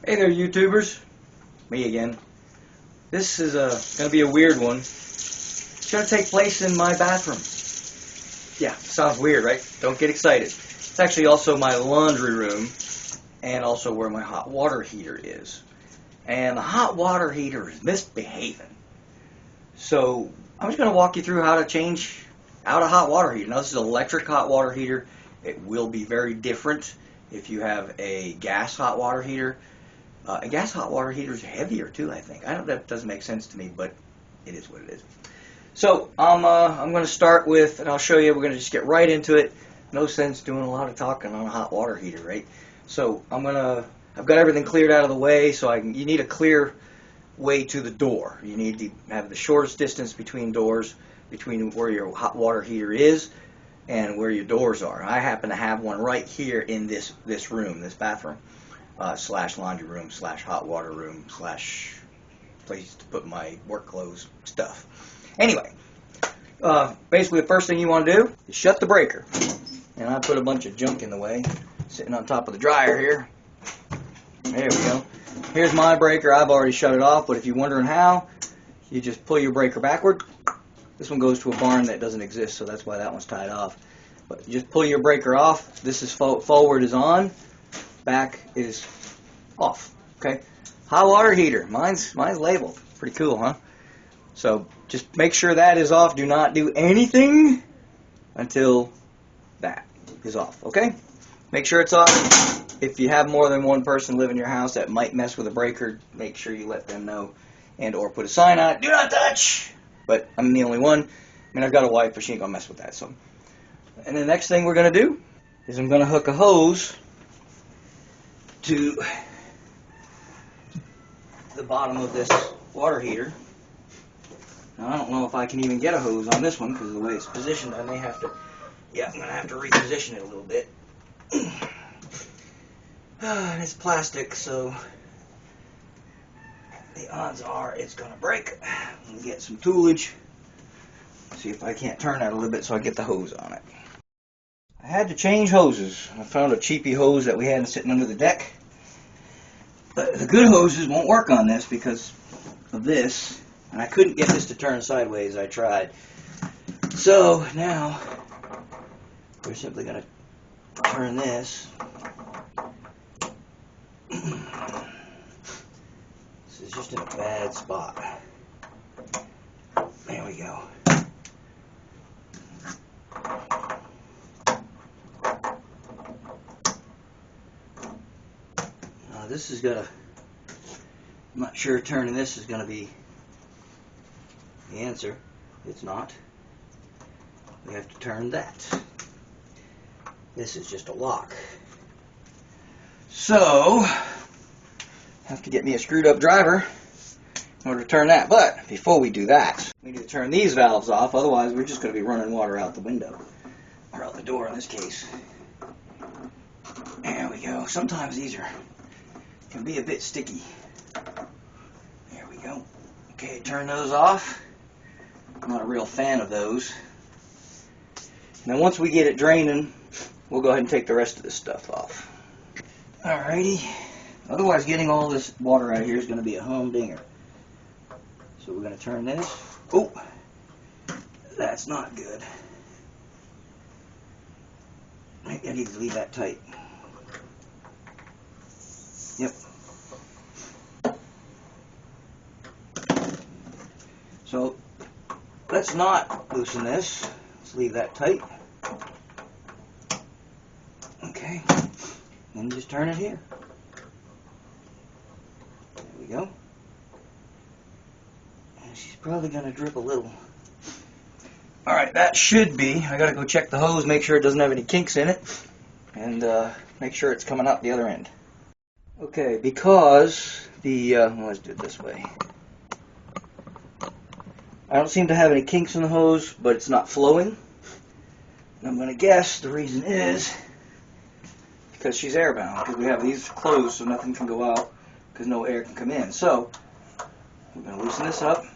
Hey there, YouTubers. Me again. This is going to be a weird one. It's going to take place in my bathroom. Yeah, sounds weird, right? Don't get excited. It's actually also my laundry room and also where my hot water heater is. And the hot water heater is misbehaving. So I'm just going to walk you through how to change out a hot water heater. Now this is an electric hot water heater. It will be very different if you have a gas hot water heater. A gas hot water heater is heavier too, I think. I don't. That doesn't make sense to me, but it is what it is. So I'm going to start with, and I'll show you. We're going to just get right into it. No sense doing a lot of talking on a hot water heater, right? So I've got everything cleared out of the way. So you need a clear way to the door. You need to have the shortest distance between doors, between where your hot water heater is and where your doors are. I happen to have one right here in this room, this bathroom. Slash laundry room, slash hot water room, slash place to put my work clothes stuff. Anyway, basically the first thing you want to do is shut the breaker. And I put a bunch of junk in the way, sitting on top of the dryer here. There we go. Here's my breaker. I've already shut it off, but if you're wondering how, you just pull your breaker backward. This one goes to a barn that doesn't exist, so that's why that one's tied off. But you just pull your breaker off. This is forward is on. Back is off. Okay, hot water heater. Mine's labeled. Pretty cool, huh? So just make sure that is off. Do not do anything until that is off. Okay, make sure it's off. If you have more than one person live in your house that might mess with a breaker, make sure you let them know and or put a sign on it. Do not touch. But I'm the only one. I mean, I've got a wife, but she ain't gonna mess with that. So, and the next thing we're gonna do is I'm gonna hook a hose to the bottom of this water heater. Now, I don't know if I can even get a hose on this one because of the way it's positioned. I may have to, yeah, I'm going to have to reposition it a little bit. And it's plastic, so the odds are it's going to break. I'm going to get some toolage. See if I can't turn that a little bit so I get the hose on it. I had to change hoses. I found a cheapy hose that we had sitting under the deck. But the good hoses won't work on this because of this. And I couldn't get this to turn sideways. I tried. So now we're simply going to turn this. This is just in a bad spot. There we go. This is gonna, I'm not sure turning this is gonna be the answer. It's not. We have to turn that. This is just a lock. So, have to get me a screwed up driver in order to turn that. But before we do that, we need to turn these valves off, otherwise we're just gonna be running water out the window. Or out the door in this case. There we go. Sometimes these can be a bit sticky. There we go. Okay, turn those off. I'm not a real fan of those. Now once we get it draining, we'll go ahead and take the rest of this stuff off. Alrighty. Otherwise getting all this water out of here is going to be a humdinger. So we're going to turn this. Oh, that's not good. I need to leave that tight. Yep. So let's not loosen this. Let's leave that tight. Okay. Then just turn it here. There we go. And she's probably going to drip a little. Alright, that should be. I got to go check the hose, make sure it doesn't have any kinks in it, and make sure it's coming out the other end. Okay, because let's do it this way. I don't seem to have any kinks in the hose, but it's not flowing. And I'm going to guess the reason is because she's airbound, because we have these closed so nothing can go out, because no air can come in. So, we're going to loosen this up.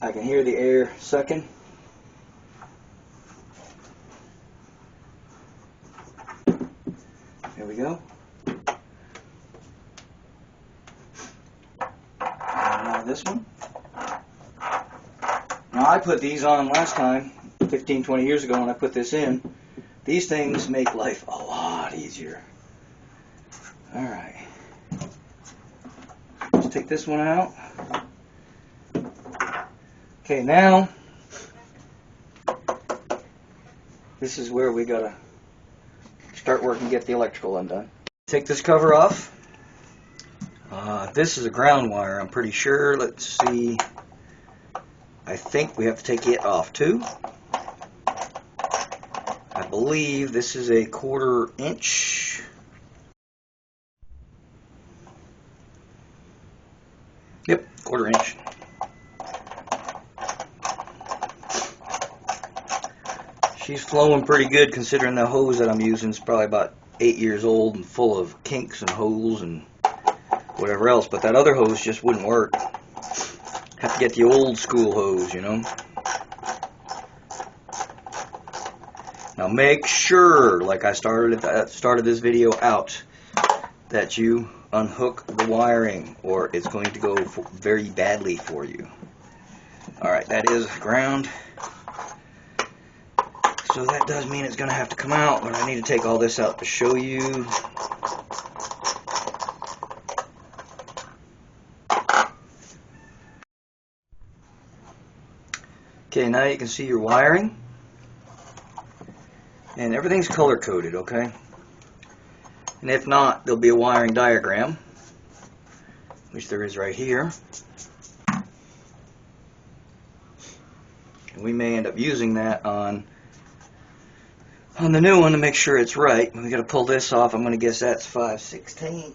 I can hear the air sucking. There we go. Now this one. Now I put these on last time, 15, 20 years ago when I put this in. These things make life a lot easier. Alright. Let's take this one out. Okay, now this is where we gotta start working and get the electrical undone. Take this cover off. This is a ground wire, I'm pretty sure. Let's see. I think we have to take it off too. I believe this is a 1/4 inch. Yep, 1/4 inch. She's flowing pretty good considering the hose that I'm using is probably about 8 years old and full of kinks and holes and whatever else, but that other hose just wouldn't work. Have to get the old school hose, you know. Now make sure, like I started this video out, that you unhook the wiring or it's going to go very badly for you. Alright, that is ground. So that does mean it's going to have to come out, but I need to take all this out to show you. Okay, now you can see your wiring. And everything's color coded, okay? And if not, there'll be a wiring diagram, which there is right here. And we may end up using that on the new one to make sure it's right. We got to pull this off. I'm going to guess that's 5/16.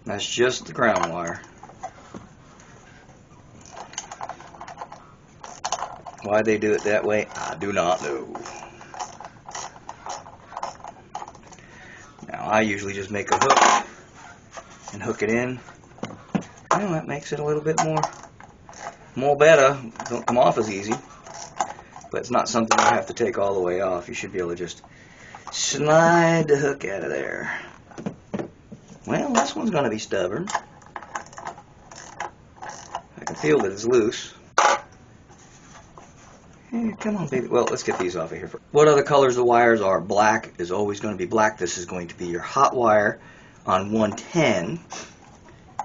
That's just the ground wire. Why they do it that way, I do not know. Now I usually just make a hook and hook it in. Well, that makes it a little bit more better. Don't come off as easy, but it's not something you have to take all the way off. You should be able to just slide the hook out of there. Well, this one's going to be stubborn. I can feel that it's loose. Hey, come on, baby. Well, let's get these off of here. What other colors the wires are? Black is always going to be black. This is going to be your hot wire on 110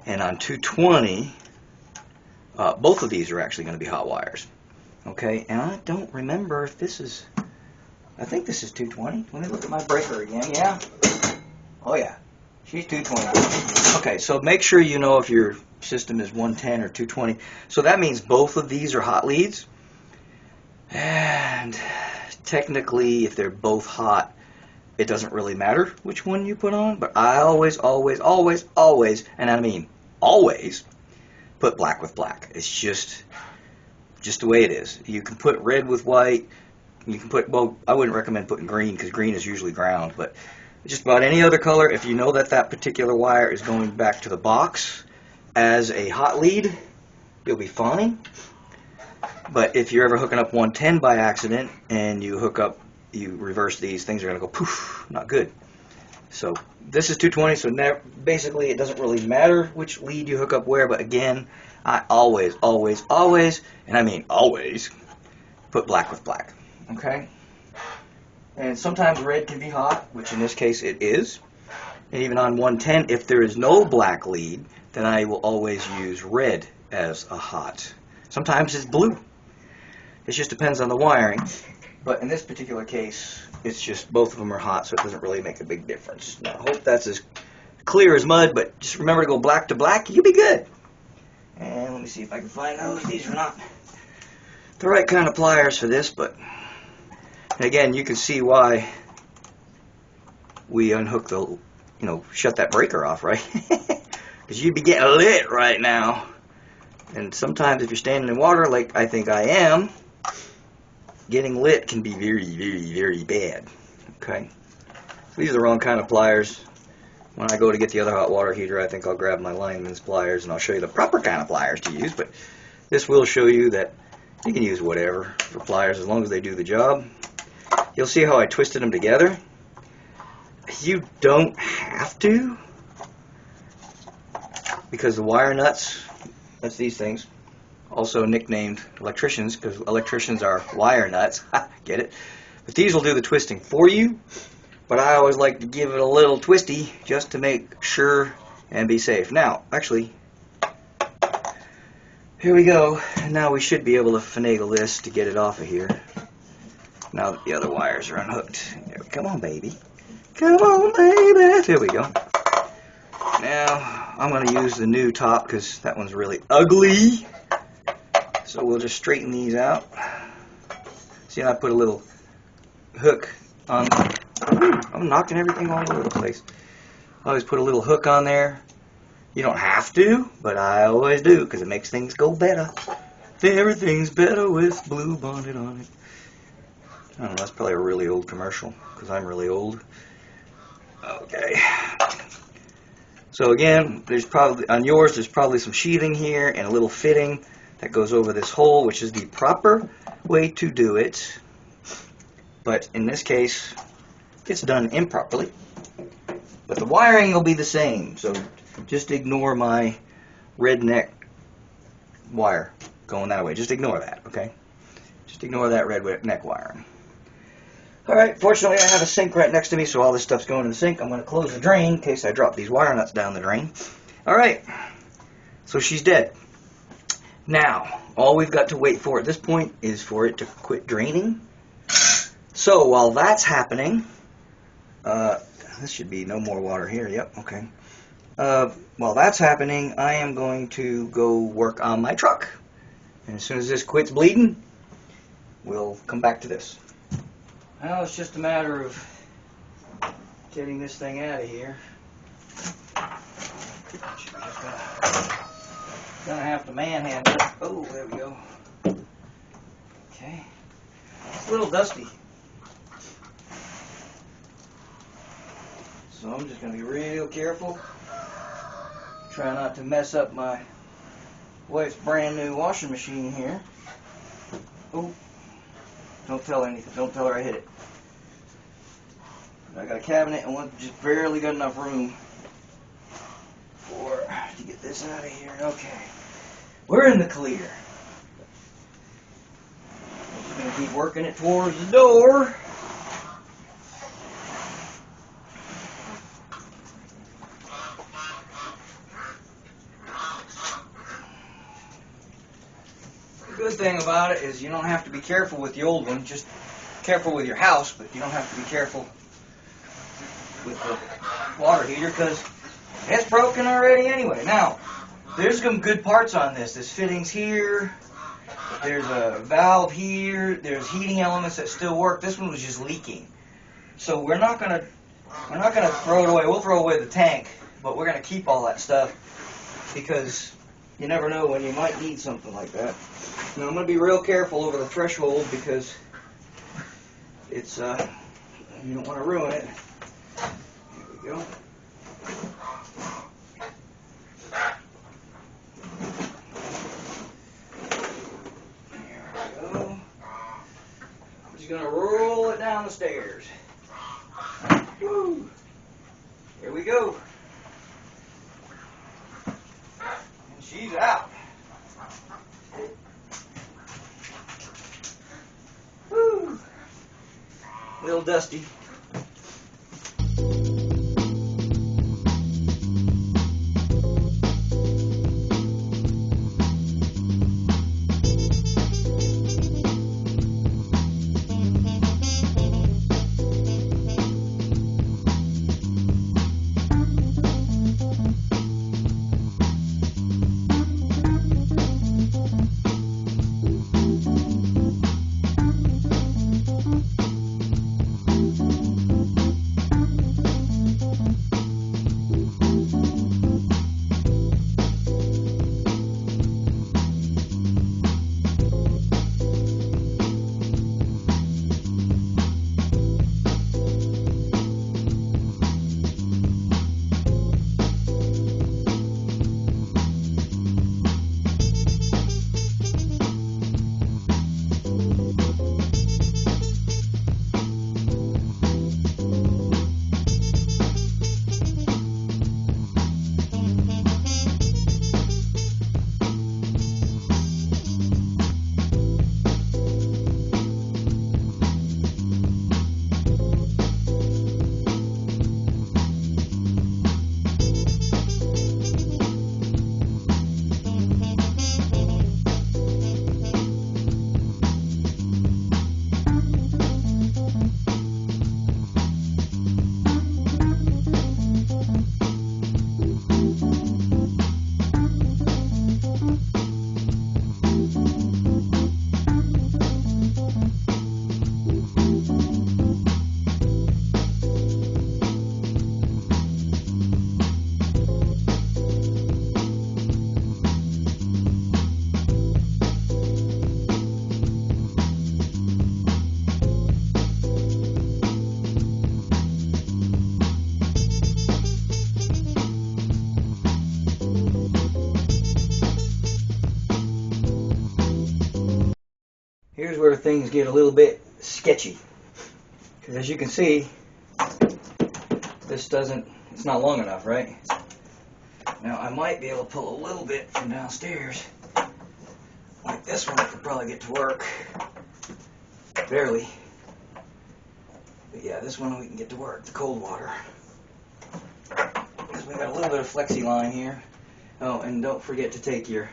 and on 220. Both of these are actually going to be hot wires. Okay, and I don't remember if this is, I think this is 220. Let me look at my breaker again. Yeah. Oh, yeah. She's 220. Okay, so make sure you know if your system is 110 or 220. So that means both of these are hot leads. And technically, if they're both hot, it doesn't really matter which one you put on. But I always, and I mean always, put black with black. It's just the way it is. You can put red with white. You can put, well, I wouldn't recommend putting green because green is usually ground. But just about any other color, if you know that that particular wire is going back to the box as a hot lead, you'll be fine. But if you're ever hooking up 110 by accident and you reverse these, things are going to go poof, not good. So this is 220, so basically it doesn't really matter which lead you hook up where, but again, I always, and I mean always, put black with black, okay? And sometimes red can be hot, which in this case it is. And even on 110, if there is no black lead, then I will always use red as a hot. Sometimes it's blue. It just depends on the wiring. But in this particular case, it's just both of them are hot, so it doesn't really make a big difference. Now, I hope that's as clear as mud, but just remember to go black to black, you'll be good. And let me see if I can find those. These are not the right kind of pliers for this, but again, you can see why we unhook the, shut that breaker off, right? Because you'd be getting lit right now. And sometimes if you're standing in water, like I think I am, getting lit can be very bad. Okay? So these are the wrong kind of pliers. When I go to get the other hot water heater, I think I'll grab my lineman's pliers and I'll show you the proper kind of pliers to use. But this will show you that you can use whatever for pliers as long as they do the job. You'll see how I twisted them together. You don't have to, because the wire nuts, that's these things, also nicknamed electricians, because electricians are wire nuts. Get it? But these will do the twisting for you, but I always like to give it a little twisty just to make sure and be safe. Now, actually, here we go. And now we should be able to finagle this to get it off of here. Now that the other wires are unhooked. Come on, baby. Come on, baby. There we go. Now, I'm going to use the new top because that one's really ugly. So we'll just straighten these out. See, I put a little hook on. I'm knocking everything all over the place. I always put a little hook on there. You don't have to, but I always do because it makes things go better. Everything's better with Blue Bonnet on it. I don't know, that's probably a really old commercial because I'm really old. Okay. So again, there's probably, on yours, there's probably some sheathing here and a little fitting that goes over this hole, which is the proper way to do it. But in this case, it's done improperly. But the wiring will be the same, so just ignore my redneck wire going that way. Just ignore that, okay? Just ignore that redneck wiring. Alright, fortunately I have a sink right next to me, so all this stuff's going in the sink. I'm going to close the drain in case I drop these wire nuts down the drain. Alright, so she's dead. Now, all we've got to wait for at this point is for it to quit draining. So while that's happening, this should be no more water here. Yep, okay. While that's happening, I am going to go work on my truck. And as soon as this quits bleeding, we'll come back to this. Now it's just a matter of getting this thing out of here. Just gonna have to manhandle it. Oh, there we go. Okay. It's a little dusty. So I'm just going to be real careful. Try not to mess up my wife's brand new washing machine here. Oh, don't tell her anything. Don't tell her I hit it. I got a cabinet and one just barely got enough room to get this out of here. Okay. We're in the clear. I'm going to keep working it towards the door. The good thing about it is you don't have to be careful with the old one. Just careful with your house, but you don't have to be careful with the water heater because it's broken already anyway. Now, there's some good parts on this. There's fittings here. There's a valve here. There's heating elements that still work. This one was just leaking. So we're not gonna throw it away. We'll throw away the tank, but we're gonna keep all that stuff because you never know when you might need something like that. Now I'm gonna be real careful over the threshold because it's you don't want to ruin it. Here we go. Going to roll it down the stairs. Woo. Here we go. And she's out. Woo. A little dusty. things get a little bit sketchy. Because as you can see, this it's not long enough, right? Now I might be able to pull a little bit from downstairs. Like this one I could probably get to work. Barely. But yeah, this one we can get to work, the cold water. Because we got a little bit of flexi line here. Oh, and don't forget to take your...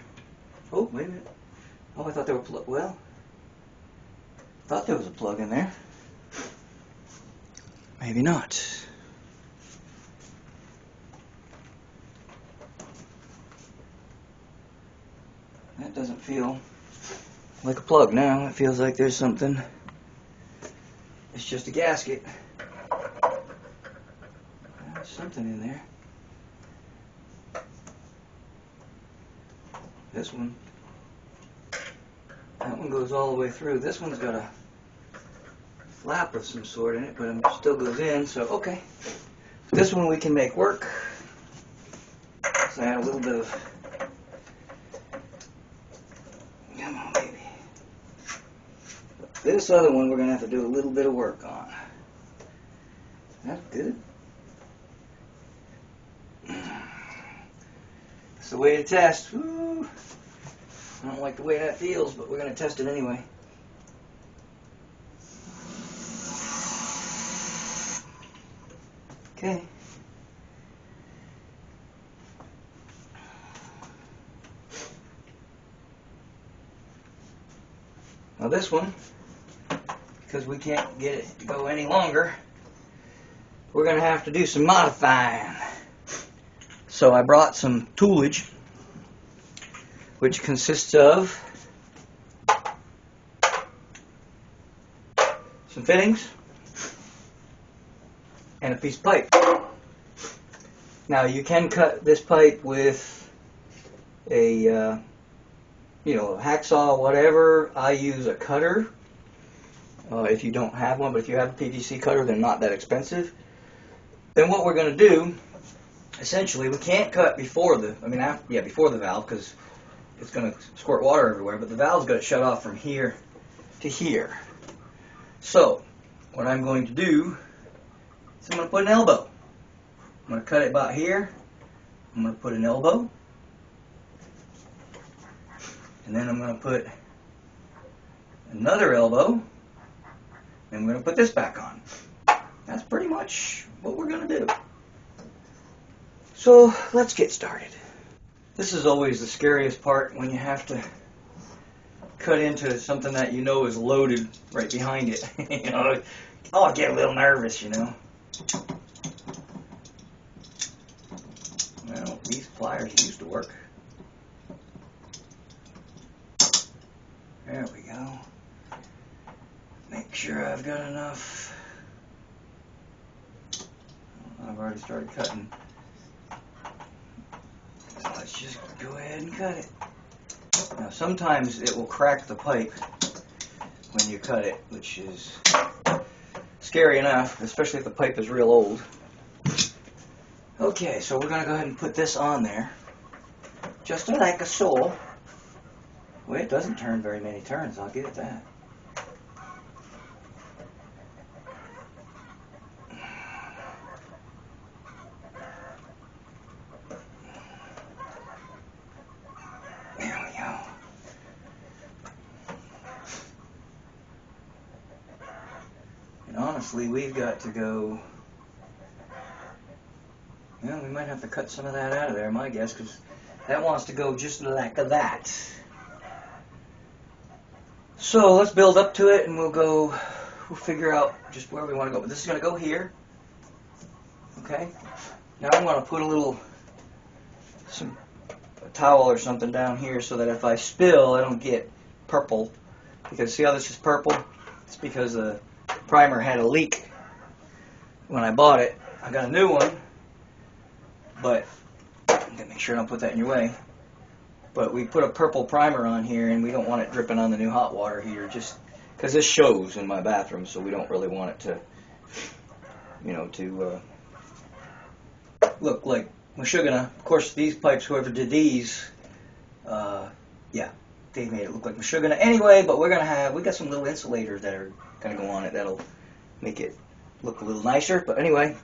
Oh, wait a minute. Oh, I thought there were well, thought there was a plug in there. Maybe not. That doesn't feel like a plug now. It feels like there's something. It's just a gasket. There's something in there. This one. That one goes all the way through. This one's got a flap of some sort in it, but it still goes in, so okay. This one we can make work. So I add a little bit of... Come on, baby. This other one we're going to have to do a little bit of work on. That's good. That's the way to test. Woo. I don't like the way that feels, but we're going to test it anyway. Okay. Now this one, because we can't get it to go any longer, we're going to have to do some modifying. So I brought some toolage, which consists of some fittings and a piece of pipe. Now you can cut this pipe with a hacksaw, whatever. I use a cutter if you don't have one, but if you have a PVC cutter, they're not that expensive. Then what we're going to do, essentially, we can't cut before the valve, because it's going to squirt water everywhere, but the valve's got to shut off from here to here. So what I'm going to do is I'm going to put an elbow. I'm going to cut it about here. I'm going to put an elbow. And then I'm going to put another elbow. And I'm going to put this back on. That's pretty much what we're going to do. So let's get started. This is always the scariest part, when you have to cut into something that you know is loaded right behind it. You know, I get a little nervous, you know. Well, these pliers used to work. There we go. Make sure I've got enough. I've already started cutting. So let's just go ahead and cut it. Now sometimes it will crack the pipe when you cut it, which is scary enough, especially if the pipe is real old. Okay, so we're going to go ahead and put this on there, just like a so. Well, it doesn't turn very many turns, I'll give it that. There we go. And honestly, we've got to go... Well, we might have to cut some of that out of there, my guess, because that wants to go just like that. So let's build up to it, and we'll figure out just where we want to go. But this is going to go here. Okay. Now I'm going to put a towel or something down here so that if I spill, I don't get purple. Because see how this is purple? It's because the primer had a leak when I bought it. I got a new one. But I'm going to make sure I don't put that in your way. But we put a purple primer on here, and we don't want it dripping on the new hot water heater, just because this shows in my bathroom, so we don't really want it to, look like Meshuggah. Of course, these pipes, whoever did these, yeah, they made it look like Meshuggah anyway, but we got some little insulators that are gonna go on it that'll make it look a little nicer. But anyway,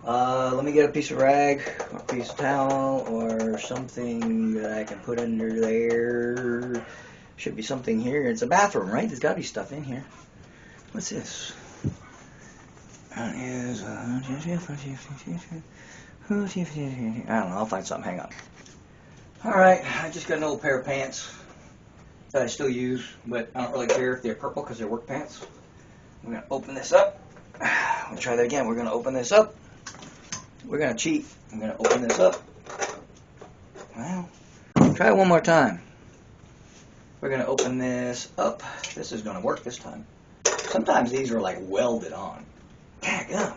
let me get a piece of rag, or a piece of towel, or something that I can put under there. Should be something here. It's a bathroom, right? There's got to be stuff in here. What's this? That is, I don't know. I'll find something. Hang on. All right, I just got an old pair of pants that I still use, but I don't really care if they're purple because they're work pants. I'm gonna open this up. We'll try that again. We're gonna open this up. We're gonna cheat. I'm gonna open this up. Well, try it one more time. We're gonna open this up. This is gonna work this time. Sometimes these are like welded on. Daggum.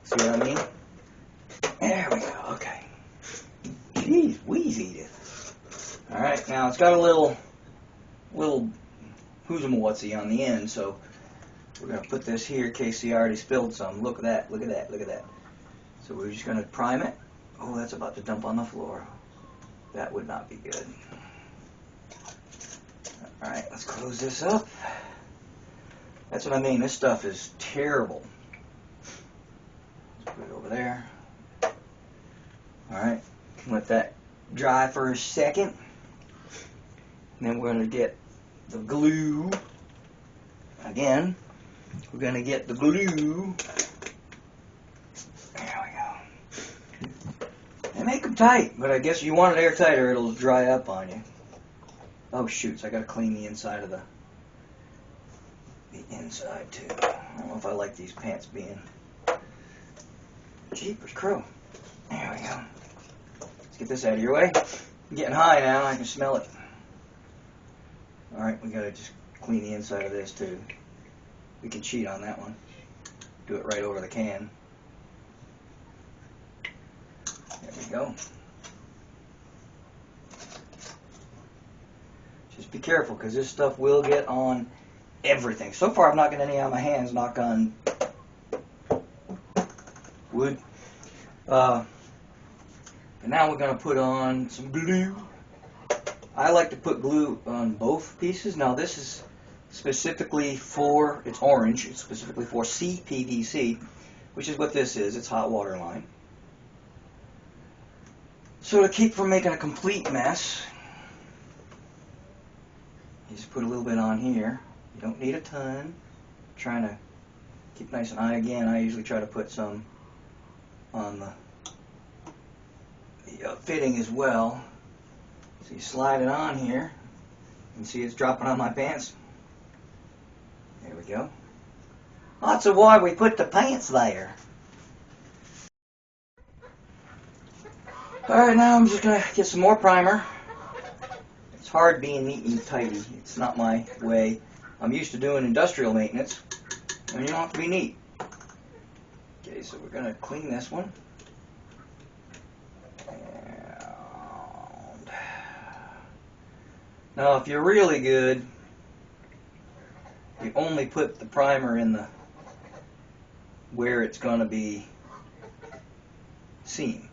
See what I mean? There we go. Okay. Jeez, Edith. All right. Now it's got a little whoozum-whatsy on the end, so we're gonna put this here. Casey already spilled some. Look at that. Look at that. Look at that. So we're just gonna prime it. Oh, that's about to dump on the floor. That would not be good. All right. Let's close this up. That's what I mean. This stuff is terrible. Let's put it over there. All right. Let that dry for a second. And then we're going to get the glue. Again, we're going to get the glue. There we go. They make them tight, but I guess you want it airtight or it'll dry up on you. Oh, shoots. I got to clean the inside of the inside too. I don't know if I like these pants being jeepers crew. There we go. Let's get this out of your way. I'm getting high now. I can smell it. All right, we gotta just clean the inside of this too. We can cheat on that one. Do it right over the can. There we go. Just be careful because this stuff will get on everything. So far, I've not got any on my hands. Knock on wood. And now we're going to put on some glue. I like to put glue on both pieces. Now this is specifically for, it's orange, it's specifically for CPVC, which is what this is. It's hot water line. So to keep from making a complete mess, you just put a little bit on here. You don't need a ton. I'm trying to keep nice and high. Again, I usually try to put some on the fitting as well. So you slide it on here. You can see it's dropping on my pants. There we go. That's why we put the pants there. Alright, now I'm just going to get some more primer. It's hard being neat and tidy. It's not my way. I'm used to doing industrial maintenance, and you don't have to be neat. Okay, so we're going to clean this one. And now, if you're really good, you only put the primer in the where it's going to be seen.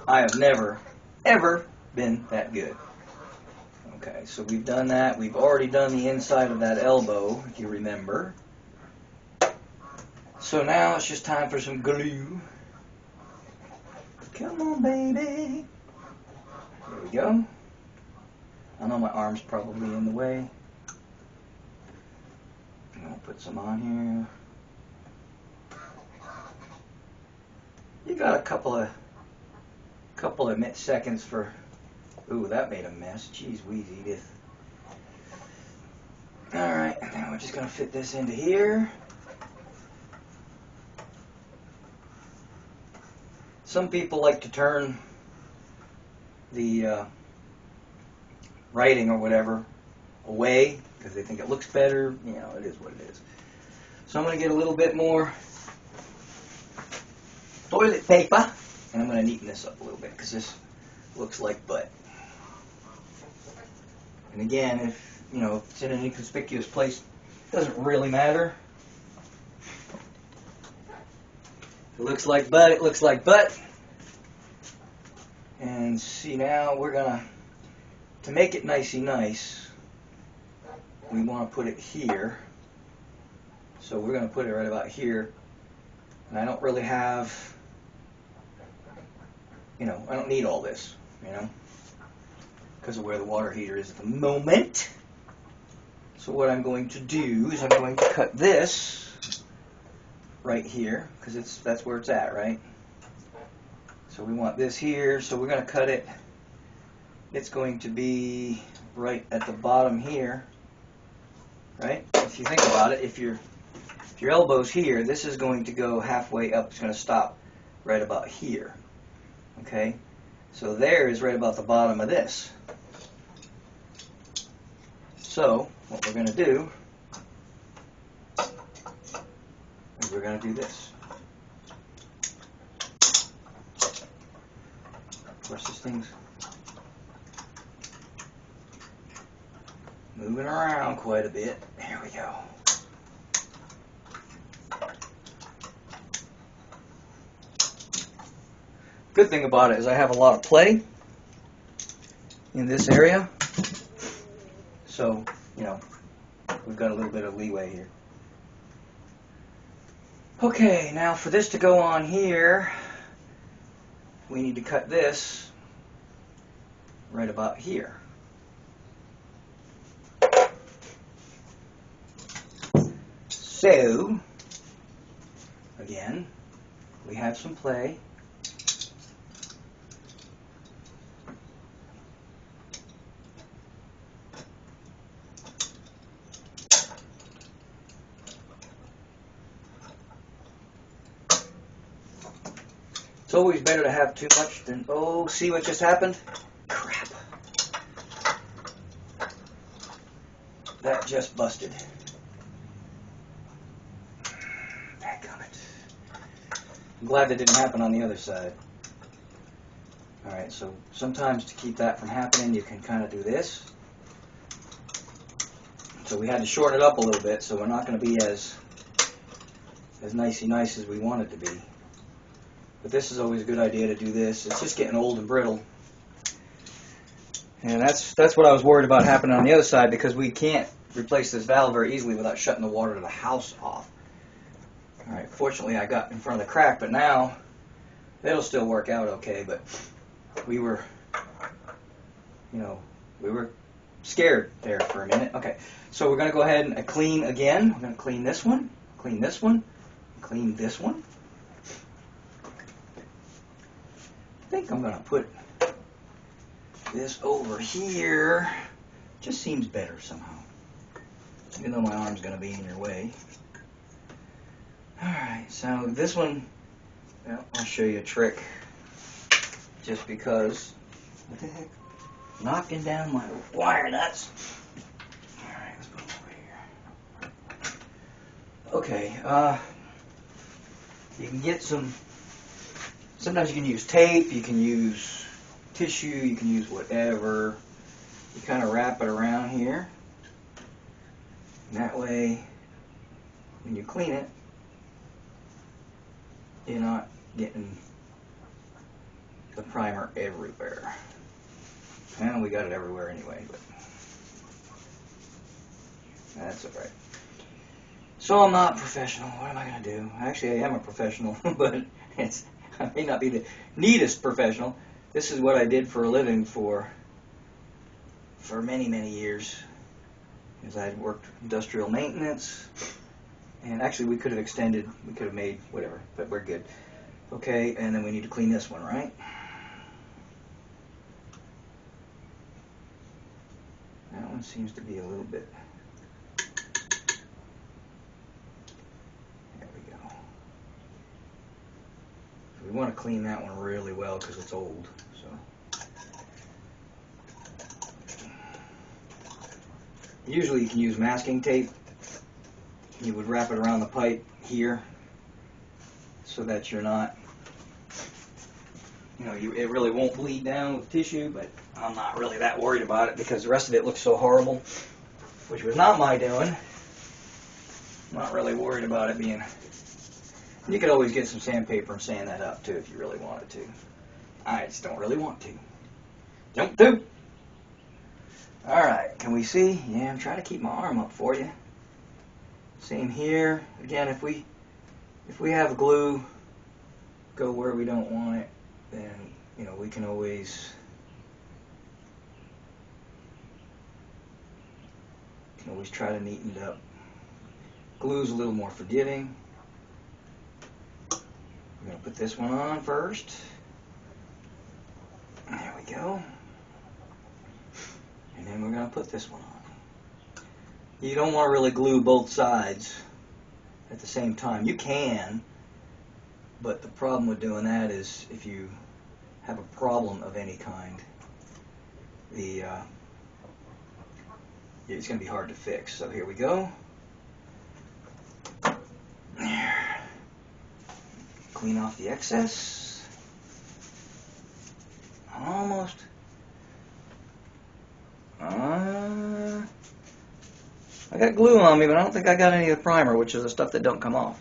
I have never, ever been that good. Okay, so we've done that. We've already done the inside of that elbow, if you remember. So now it's just time for some glue. Come on, baby. There we go. I know my arm's probably in the way. I'll put some on here. You got a couple of seconds for. Ooh, that made a mess. Jeez, Wheezy Edith. Alright, and then we're just going to fit this into here. Some people like to turn the writing or whatever away because they think it looks better. You know, it is what it is. So I'm going to get a little bit more toilet paper, and I'm going to neaten this up a little bit because this looks like butt. And again, if you know, if it's in an inconspicuous place, it doesn't really matter. If it looks like butt, it looks like butt. And see, now we're gonna to make it nicey nice, we want to put it here. So we're going to put it right about here. And I don't really have, I don't need all this, because of where the water heater is at the moment. So what I'm going to do is I'm going to cut this right here, because that's where it's at, right? So we want this here, so we're going to cut it. It's going to be right at the bottom here, right? If you think about it, if your elbow's here, this is going to go halfway up. It's going to stop right about here, okay? So there is right about the bottom of this. So what we're going to do is we're going to do this. Of course, this thing's moving around quite a bit. There we go. Good thing about it is I have a lot of play in this area. So, we've got a little bit of leeway here. Okay, now for this to go on here, we need to cut this right about here. So, again, we have some play. It's always better to have too much than, oh, see what just happened? Crap. That just busted. Dadgummit. I'm glad that didn't happen on the other side. Alright, so sometimes to keep that from happening, you can kind of do this. So we had to shorten it up a little bit, so we're not going to be as nicey nice as we want it to be. But this is always a good idea to do this. It's just getting old and brittle. And that's what I was worried about happening on the other side, because we can't replace this valve very easily without shutting the water to the house off. Alright, fortunately I got in front of the crack, but now it'll still work out okay, but we were scared there for a minute. Okay, so we're going to go ahead and clean again. We're going to clean this one, clean this one, clean this one. I think I'm going to put this over here. Just seems better somehow, even though my arm's going to be in your way. Alright, so this one, well, I'll show you a trick, just because. What the heck? Knocking down my wire nuts. Alright, let's put them over here. Okay, you can get sometimes you can use tape, you can use tissue, you can use whatever. You kind of wrap it around here. And that way, when you clean it, you're not getting the primer everywhere. And we got it everywhere anyway, but that's alright. So I'm not professional. What am I going to do? Actually, I am a professional, but I may not be the neatest professional. This is what I did for a living for many, many years. Because I had worked industrial maintenance. And actually, we could have extended, we could have made whatever, but we're good. Okay, and then we need to clean this one, right? That one seems to be a little bit. There we go. So we want to clean that one really well because it's old. So usually you can use masking tape. You would wrap it around the pipe here so that you're not, it really won't bleed down with tissue, but I'm not really that worried about it because the rest of it looks so horrible, which was not my doing. I'm not really worried about it being. You could always get some sandpaper and sand that up too if you really wanted to. I just don't really want to. Don't do. Alright, can we see? Yeah, I'm trying to keep my arm up for you. Same here. Again, if we have glue go where we don't want it, then, you know, we can always try to neaten it up. Glue's a little more forgiving. I'm going to put this one on first. There we go. And then we're going to put this one on. You don't want to really glue both sides at the same time. You can, but the problem with doing that is if you have a problem of any kind, it's going to be hard to fix. So here we go. There. Clean off the excess. Almost. I got glue on me, but I don't think I got any of the primer, which is the stuff that don't come off.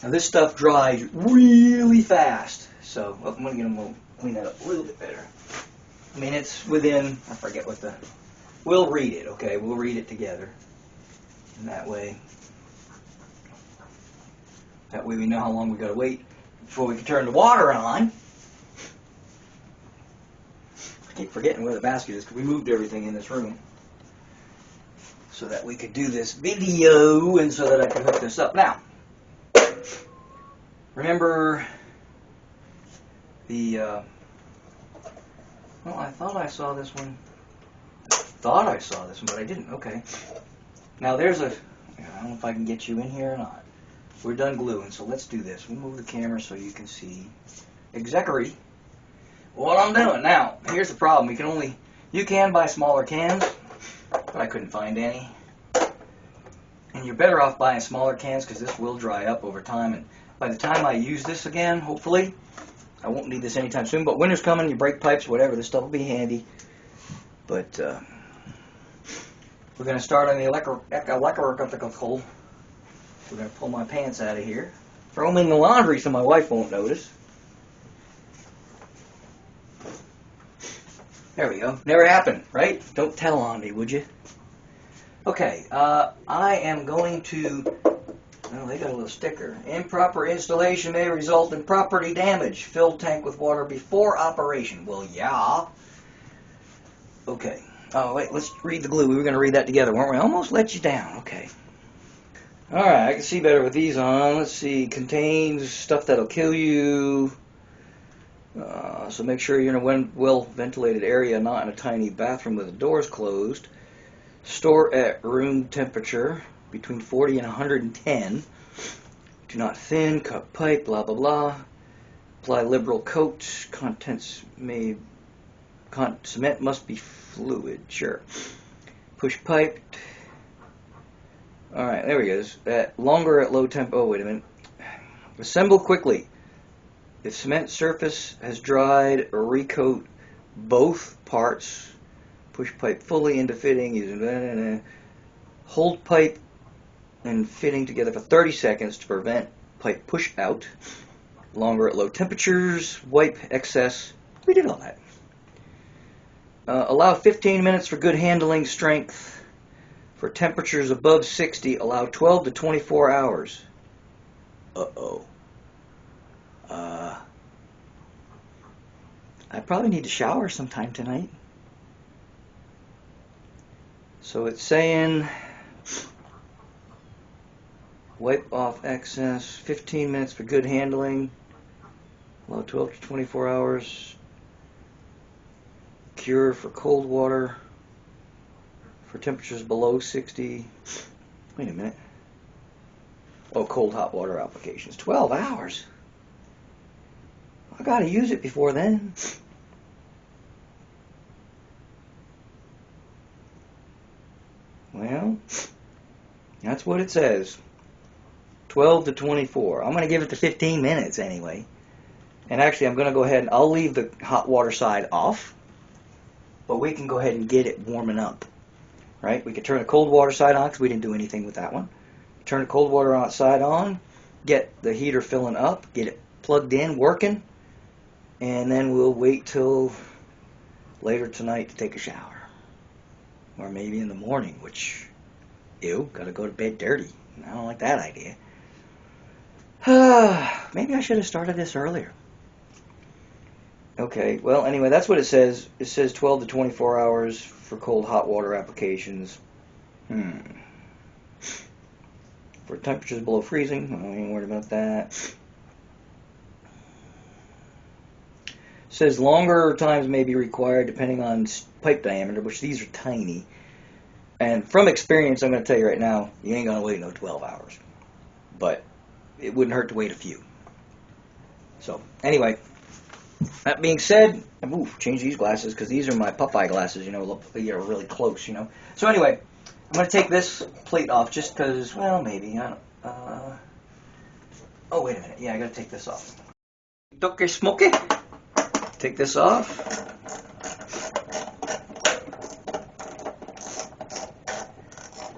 Now this stuff dries really fast, so I'm going to clean that up a little bit better. I mean, it's within, I forget what we'll read it, okay? We'll read it together. And that way we know how long we got to wait before we can turn the water on. I keep forgetting where the basket is because we moved everything in this room so that we could do this video and so that I could hook this up. Now, remember the, well, I thought I saw this one. But I didn't. Okay. Now there's I don't know if I can get you in here or not. We're done gluing, so let's do this. We'll move the camera so you can see exactly what I'm doing. Now, here's the problem. You can buy smaller cans, but I couldn't find any. And you're better off buying smaller cans because this will dry up over time. And by the time I use this again, hopefully, I won't need this anytime soon. But winter's coming, you break pipes, whatever, this stuff will be handy. But we're going to start on the electrical. We're going to pull my pants out of here. Throw them in the laundry so my wife won't notice. There we go. Never happened, right? Don't tell on me, would you? Okay, I am going to... Oh, they got a little sticker. Improper installation may result in property damage. Fill tank with water before operation. Well, yeah. Okay. Oh, wait, let's read the glue. We were going to read that together, weren't we? I almost let you down. Okay. All right, I can see better with these on. Let's see. Contains stuff that'll kill you. So make sure you're in a well-ventilated area, not in a tiny bathroom with the doors closed. Store at room temperature between 40 and 110. Do not thin, cut pipe, blah, blah, blah. Apply liberal coat. Cement must be fluid, sure. Push pipe. Alright, there we go. Longer at low temp. Oh, wait a minute. Assemble quickly. If cement surface has dried, recoat both parts. Push pipe fully into fitting using hold pipe and fitting together for 30 seconds to prevent pipe push out. Longer at low temperatures. Wipe excess. We did all that. Allow 15 minutes for good handling strength. For temperatures above 60, allow 12 to 24 hours. Uh-oh. I probably need to shower sometime tonight. So it's saying wipe off excess, 15 minutes for good handling, allow 12 to 24 hours, cure for cold water, for temperatures below 60. Wait a minute. Oh, cold hot water applications. 12 hours. I gotta use it before then. Well, that's what it says. 12 to 24. I'm going to give it to 15 minutes anyway. And actually, I'm going to go ahead and I'll leave the hot water side off. But we can go ahead and get it warming up. Right? We can turn the cold water side on because we didn't do anything with that one. Turn the cold water side on. Get the heater filling up. Get it plugged in, working. And then we'll wait till later tonight to take a shower. Or maybe in the morning, which, ew, gotta go to bed dirty. I don't like that idea. Maybe I should have started this earlier. Okay, well, anyway, that's what it says. It says 12 to 24 hours for cold hot water applications. For temperatures below freezing, I ain't worried about that. It says longer times may be required depending on pipe diameter, which these are tiny. And from experience, I'm going to tell you right now, you ain't going to wait no 12 hours. But it wouldn't hurt to wait a few. So, anyway, that being said, change these glasses because these are my Popeye glasses, you know, look, they are really close, you know. So anyway, I'm going to take this plate off just because, well, maybe, I don't, oh, wait a minute, yeah, I got to take this off. Okay, Smokey, take this off.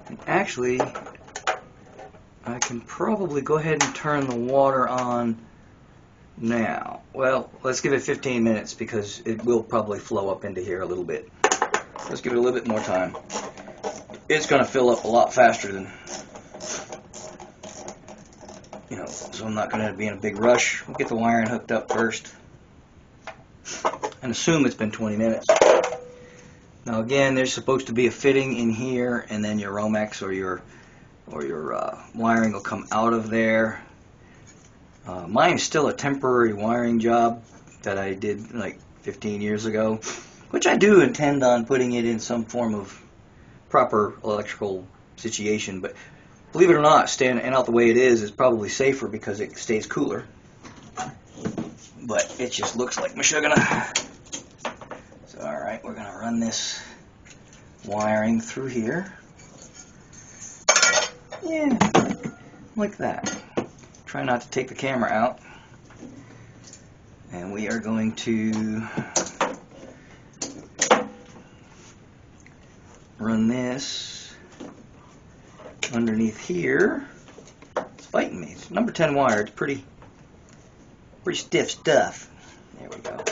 And actually, I can probably go ahead and turn the water on now. Well, let's give it 15 minutes because it will probably flow up into here a little bit. Let's give it a little bit more time. It's going to fill up a lot faster than, you know, so I'm not going to be in a big rush. We'll get the wiring hooked up first and assume it's been 20 minutes. Now again, there's supposed to be a fitting in here, and then your Romex or your wiring will come out of there. Mine's still a temporary wiring job that I did like 15 years ago, which I do intend on putting it in some form of proper electrical situation, but believe it or not, staying out the way it is probably safer because it stays cooler. But it just looks like mashugana. So alright, we're gonna run this wiring through here. Yeah, like that. Try not to take the camera out. And we are going to run this underneath here. It's fighting me. It's number 10 wire. It's pretty stiff stuff. There we go.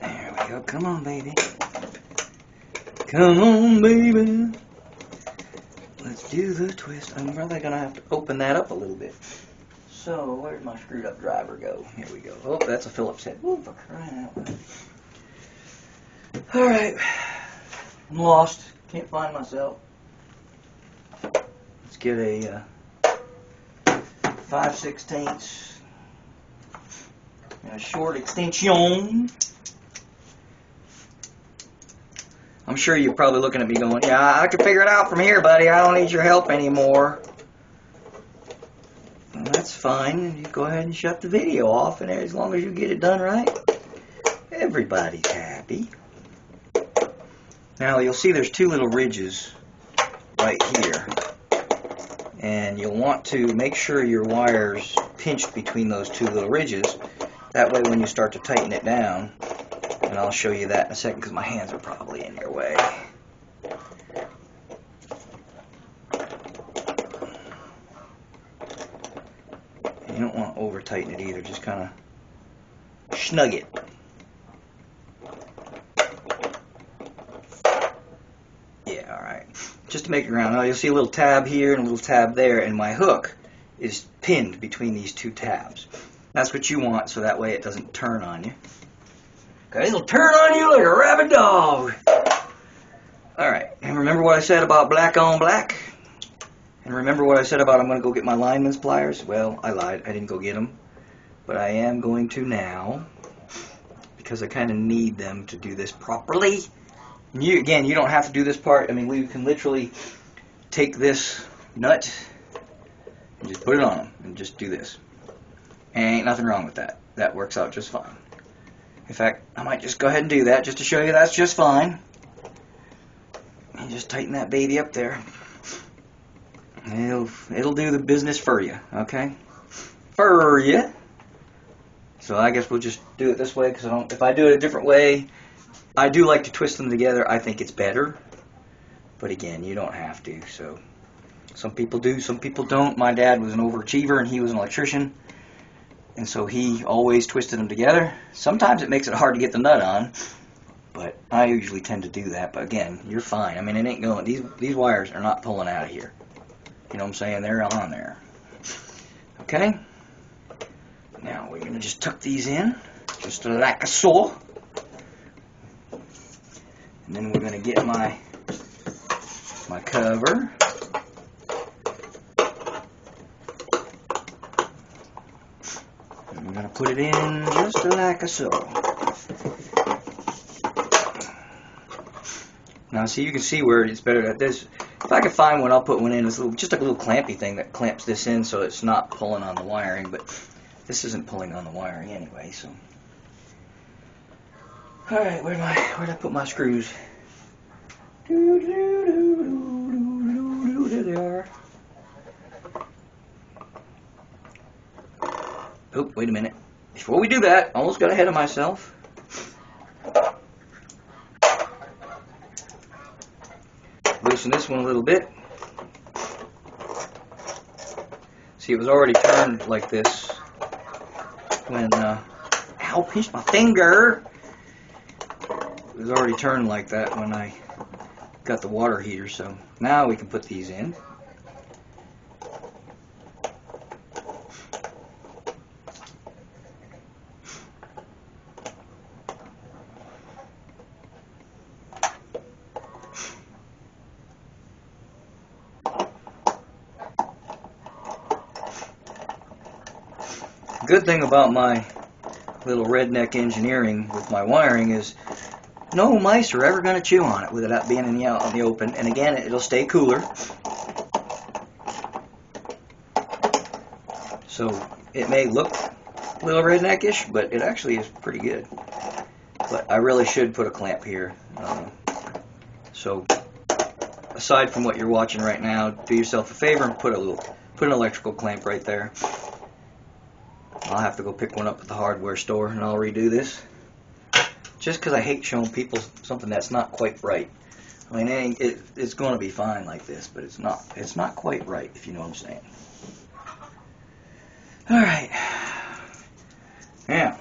There we go. Come on, baby. Come on, baby. Let's do the twist. I'm probably going to have to open that up a little bit. So, where'd my screwed up driver go? Here we go. Oh, that's a Phillips head. Ooh, for crying out loud. Alright. I'm lost. Can't find myself. Let's get a 5/16 and a short extension. I'm sure you're probably looking at me going, yeah, I can figure it out from here, buddy. I don't need your help anymore. Well, that's fine. You go ahead and shut the video off, and as long as you get it done right, everybody's happy. Now, you'll see there's two little ridges right here. And you'll want to make sure your wire's pinched between those two little ridges. That way when you start to tighten it down, and I'll show you that in a second because my hands are probably in your way. You don't want to over tighten it either, just kind of snug it. Yeah, alright. Just to make it round. Now you'll see a little tab here and a little tab there, and my hook is pinned between these two tabs. That's what you want, so that way it doesn't turn on you. Okay, it'll turn on you like a rabid dog. Alright, and remember what I said about black on black? And remember what I said about I'm going to go get my lineman's pliers? Well, I lied. I didn't go get them. But I am going to now, because I kind of need them to do this properly. And you, again, you don't have to do this part. I mean, we can literally take this nut and just put it on them and just do this. Ain't nothing wrong with that. That works out just fine. In fact, I might just go ahead and do that just to show you that's just fine. And just tighten that baby up there. It'll do the business for you, okay? For you. So I guess we'll just do it this way, because if I do it a different way, I do like to twist them together. I think it's better. But again, you don't have to, so Some people do, some people don't. My dad was an overachiever and he was an electrician, and so he always twisted them together. Sometimes it makes it hard to get the nut on, but I usually tend to do that. But again, you're fine. I mean, it ain't going. These wires are not pulling out of here. You know what I'm saying? They're on there. Okay. Now we're gonna just tuck these in, just like so. And then we're gonna get my cover. And we're gonna put it in just like so. Now, see, you can see where it's better at this. If I can find one, I'll put one in. It's just a little clampy thing that clamps this in so it's not pulling on the wiring, but this isn't pulling on the wiring anyway, so. Alright, where'd I put my screws? There they are. Oh, wait a minute. Before we do that, almost got ahead of myself. Loosen this one a little bit. See, it was already turned like this when, ow, pinched my finger. It was already turned like that when I got the water heater, so now we can put these in. Good thing about my little redneck engineering with my wiring is no mice are ever going to chew on it without being in out in the open, and again, it'll stay cooler. So it may look a little redneckish, but it actually is pretty good. But I really should put a clamp here. So aside from what you're watching right now, do yourself a favor and put an electrical clamp right there. I'll have to go pick one up at the hardware store and I'll redo this. Just because I hate showing people something that's not quite right. I mean, it's going to be fine like this, but it's not quite right, if you know what I'm saying. Alright. Now,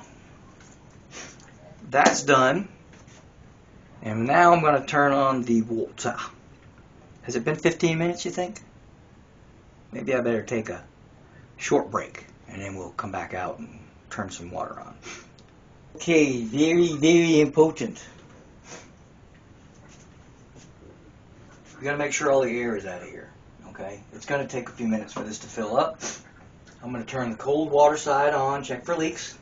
that's done. And now I'm going to turn on the water. Has it been 15 minutes, you think? Maybe I better take a short break, and then we'll come back out and turn some water on. Okay, very, very important. We gotta make sure all the air is out of here, okay? It's gonna take a few minutes for this to fill up. I'm gonna turn the cold water side on, check for leaks.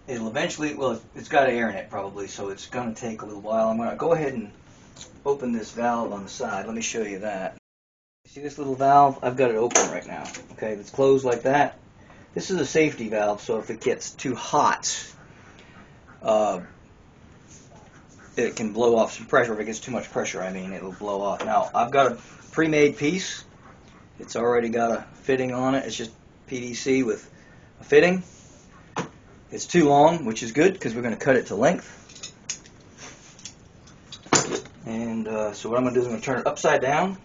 It'll eventually, well, it's got air in it probably, so it's gonna take a little while. I'm gonna go ahead and open this valve on the side. Let me show you that. See this little valve? I've got it open right now. Okay, if it's closed like that, this is a safety valve, so if it gets too hot, it can blow off some pressure. If it gets too much pressure, I mean, it'll blow off. Now, I've got a pre-made piece. It's already got a fitting on it. It's just PVC with a fitting. It's too long, which is good because we're going to cut it to length. And so what I'm going to do is I'm going to turn it upside down.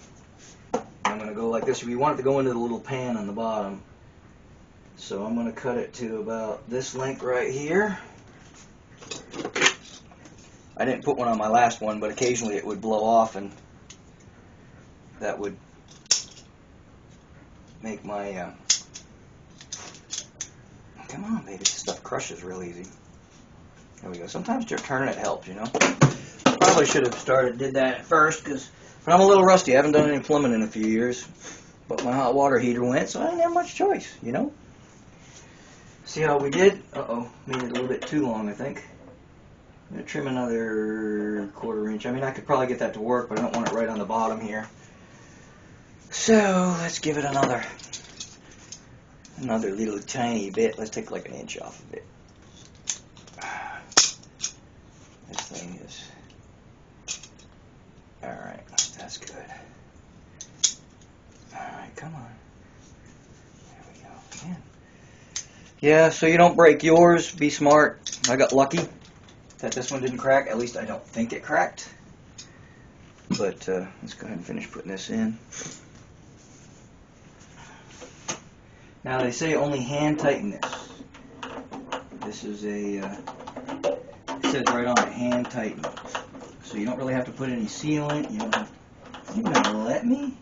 I'm going to go like this. We want it to go into the little pan on the bottom. So I'm going to cut it to about this length right here. I didn't put one on my last one, but occasionally it would blow off, and that would make my... Come on, baby. This stuff crushes real easy. There we go. Sometimes turning it helps, you know. Probably should have did that at first, because I'm a little rusty. I haven't done any plumbing in a few years. But my hot water heater went, so I didn't have much choice, you know. See how we did? Uh-oh. Made it a little bit too long, I think. I'm going to trim another 1/4 inch. I mean, I could probably get that to work, but I don't want it right on the bottom here. So, let's give it another little tiny bit. Let's take like 1 inch off of it. This thing is... Alright, that's good. Alright, come on. There we go. Man. Yeah, so you don't break yours. Be smart. I got lucky that this one didn't crack. At least I don't think it cracked. But let's go ahead and finish putting this in. Now they say only hand tighten this. This is a, it says right on it, hand tighten. So you don't really have to put any sealant. You don't have, you gonna let me?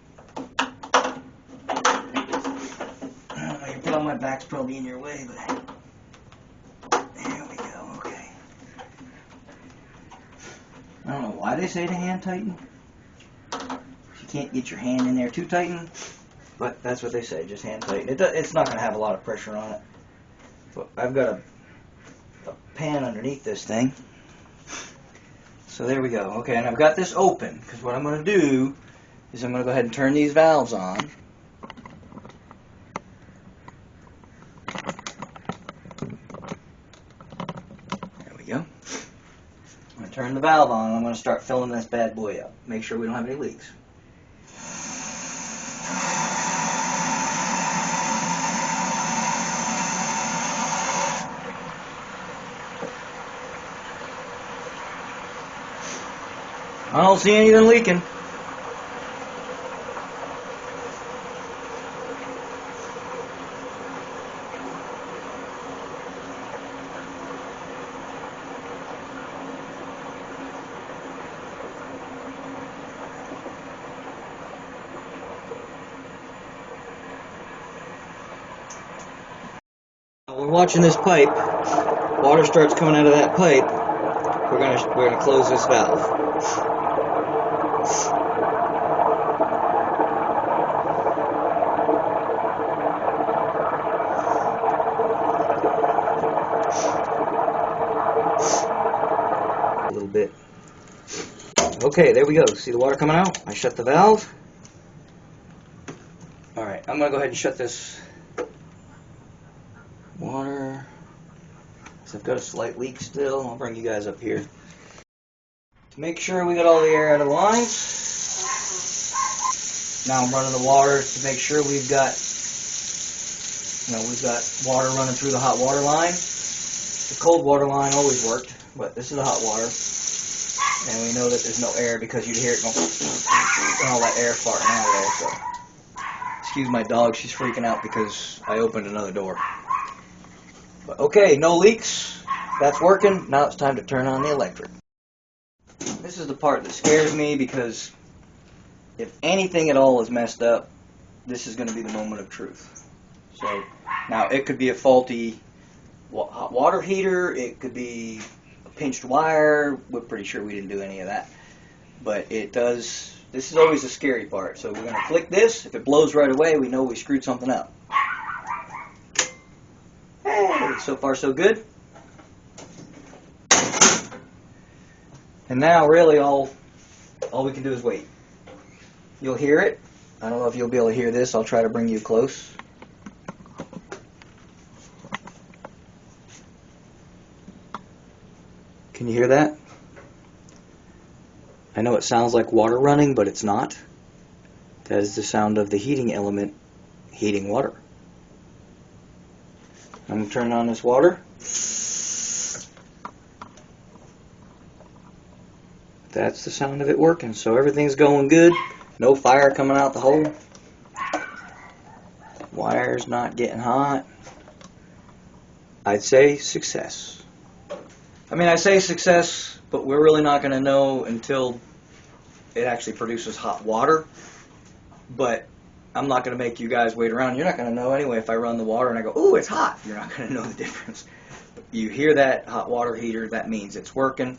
My back's probably in your way, but there we go. Okay. I don't know why they say to hand tighten. You can't get your hand in there too tighten, but that's what they say. Just hand tighten. It's not going to have a lot of pressure on it. But I've got a pan underneath this thing. So there we go. Okay, and I've got this open because what I'm going to do is I'm going to go ahead and turn these valves on. Turn the valve on and I'm going to start filling this bad boy up. Make sure we don't have any leaks. I don't see anything leaking. We're watching this pipe. Water starts coming out of that pipe. We're gonna close this valve. A little bit. Okay, there we go. See the water coming out? I shut the valve. All right, I'm gonna go ahead and shut this water. So I've got a slight leak still. I'll bring you guys up here to make sure we got all the air out of the lines. Now I'm running the water to make sure we've got water running through the hot water line. The cold water line always worked, but this is the hot water, and we know that there's no air because you'd hear it going and all that air farting out of there. So excuse my dog, she's freaking out because I opened another door. But okay, no leaks. That's working. Now it's time to turn on the electric. This is the part that scares me because if anything at all is messed up, this is going to be the moment of truth. So now it could be a faulty hot water heater. It could be a pinched wire. We're pretty sure we didn't do any of that. But it does. This is always the scary part. So we're going to click this. If it blows right away, we know we screwed something up. Hey, so far so good. And now really all we can do is wait. You'll hear it. I don't know if you'll be able to hear this. I'll try to bring you close. Can you hear that? I know it sounds like water running, but it's not. That is the sound of the heating element heating water. I'm going to turn on this water. That's the sound of it working. So everything's going good. No fire coming out the hole. Wire's not getting hot. I'd say success. I mean, I say success, but we're really not going to know until it actually produces hot water. But I'm not going to make you guys wait around. You're not going to know anyway if I run the water and I go, ooh, it's hot. You're not going to know the difference. But you hear that hot water heater, that means it's working.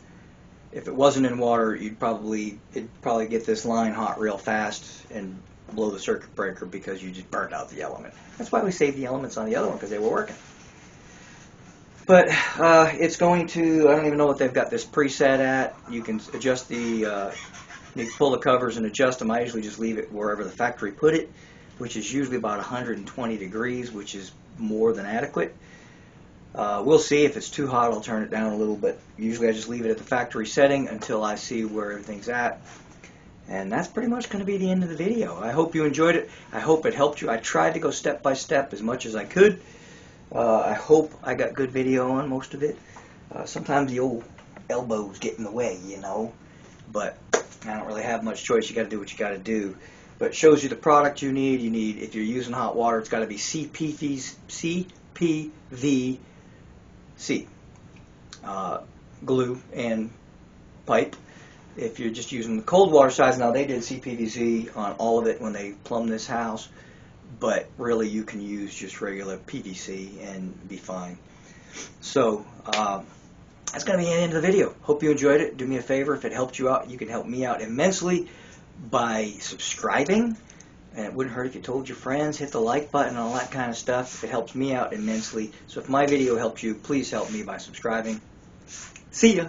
If it wasn't in water, it'd probably get this line hot real fast and blow the circuit breaker because you just burned out the element. That's why we saved the elements on the other one, because they were working. But it's going to, I don't even know what they've got this preset at. You can adjust the, you can pull the covers and adjust them. I usually just leave it wherever the factory put it, which is usually about 120 degrees, which is more than adequate. We'll see. If it's too hot, I'll turn it down a little bit. Usually I just leave it at the factory setting until I see where everything's at. And that's pretty much going to be the end of the video. I hope you enjoyed it. I hope it helped you. I tried to go step by step as much as I could. I hope I got good video on most of it. Sometimes the old elbows get in the way, you know. But I don't really have much choice. You got to do what you got to do. But it shows you the product you need. If you're using hot water, it's got to be CPVC glue and pipe. If you're just using the cold water size, now they did CPVC on all of it when they plumbed this house, but really you can use just regular PVC and be fine. So that's going to be the end of the video. Hope you enjoyed it. Do me a favor, if it helped you out, you can help me out immensely by subscribing, and it wouldn't hurt if you told your friends, hit the like button and all that kind of stuff. It helps me out immensely. So if my video helps you, please help me by subscribing. See ya!